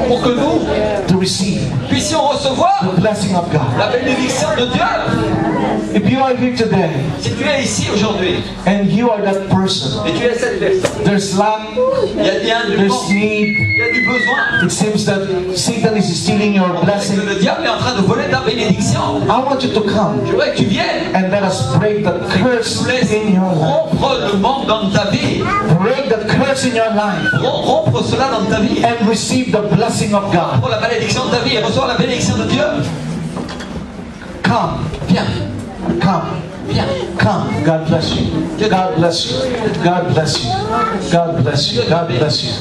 pour que nous to receive puissions recevoir the blessing of God. la bénédiction de Dieu. If you are here today Si tu es ici aujourd'hui and you are that person, et tu es cette personne, there's lack, il y a du there's manque, need, il y a du besoin. it seems that Satan is stealing your Que blessing. le diable est en train de voler ta bénédiction. I want you to come Je voudrais que tu viennes. and let us break the curse Tu laisses in your life. rompre le manque dans ta vie. Break the curse in your life Rompre cela dans ta vie. and receive the blessing of God. Pour la malédiction de ta vie et recevoir la bénédiction de Dieu. Come, Viens, come, viens. come. God bless you. God bless you. God bless you. God bless you. God bless you.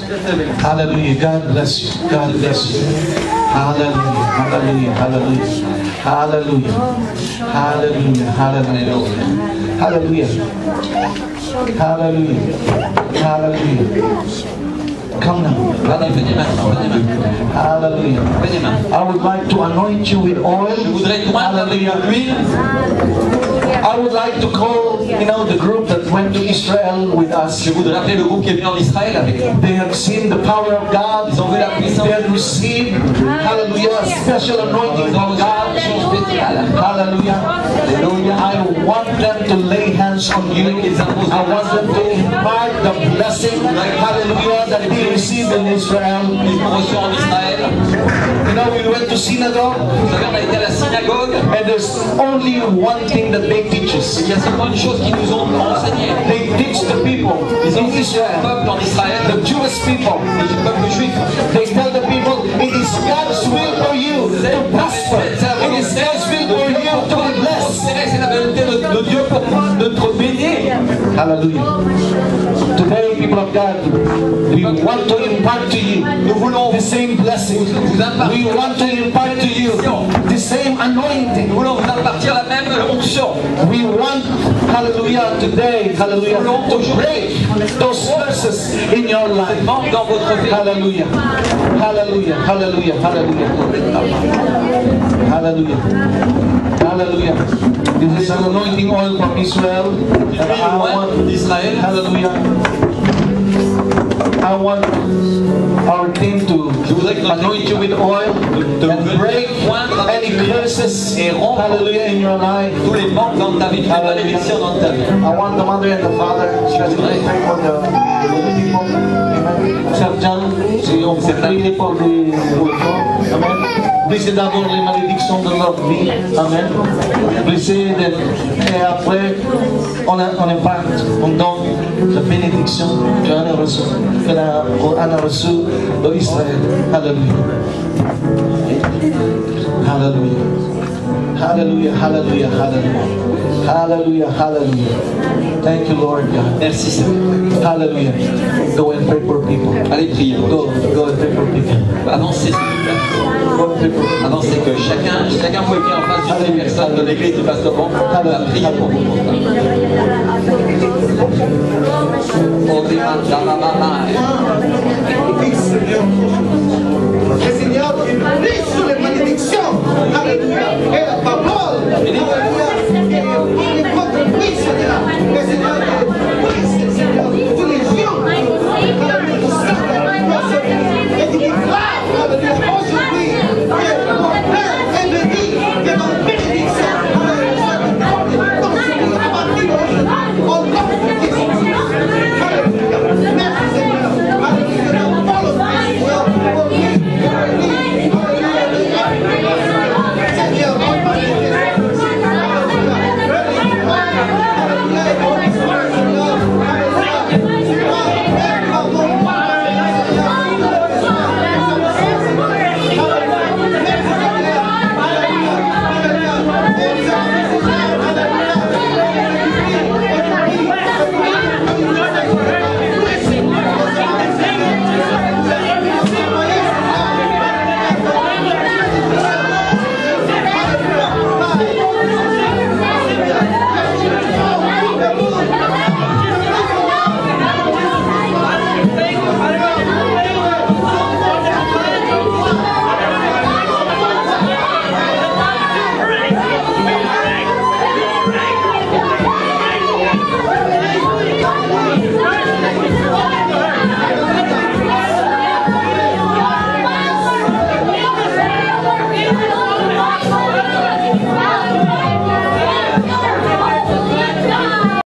Hallelujah. God bless you. God bless you. Hallelujah. Hallelujah. Hallelujah. Hallelujah. Hallelujah. Hallelujah. Hallelujah. Hallelujah. Come now. Venez, venez maintenant, venez maintenant. Hallelujah. Venez maintenant. I would like to anoint you with Je oil. voudrais toindre avec Hallelujah. l'huile. I would like to call, the group that went to Israel with us. Je voudrais appeler le groupe qui est venu en Israël avec nous. They have seen the power of God. Ils ont vu la puissance. They have received, hallelujah, a special anointing from God. Hallelujah. Hallelujah. I want them to lay hands on you. I want them to impart the blessing, hallelujah, that they received in Israel. Ils ont reçu en Israël. We went to synagogue, Vous savez, on a été à la synagogue. and there's only one thing that they teach us. Il y a seulement une chose qu'ils nous ont enseigné. They teach the people Ils ont in dit le Israel, peuple en Israël, the Jewish people, le peuple juif. they tell the people, it is God's will for you to prosper. It is God's will for you to be blessed. Prospérer, c'est la volonté de Dieu pour Hallelujah. Today, people of God, we want to impart to you Nous voulons the same blessing. vous impartir. We want to impart to you the same anointing. Nous voulons vous impartir la même onction. We want, hallelujah, today, hallelujah, to break those curses in your life. Manque dans votre vie. Hallelujah. Hallelujah. Hallelujah. Hallelujah. Hallelujah. Hallelujah. This is an anointing oil from Israel. And I want, d'Israël. hallelujah. I want our team to anoint you with oil and break any curses, hallelujah, in your life. Tous les manques dans ta vie, toutes les malédictions dans ta vie. I want the mother and the father, especially to pray for the little people. Amen. Sir John, si on peut prier pour les enfants. Amen. Brisez d'abord les malédictions de leur vie. Amen. Brisez et après, on imparte, on donne la bénédiction que l'on a reçue, d'Israël. Hallelujah. Hallelujah. Hallelujah, hallelujah, hallelujah. Hallelujah, hallelujah. Thank you, Lord God. Merci Seigneur. Hallelujah. Go and pray for people. Allez prier. Go and pray for people. Avancez s'il vous plaît. Go and pray for people. Avancez que chacun peut venir en face d'une personne de l'église du Pasteur Bon. On va prier pour vous.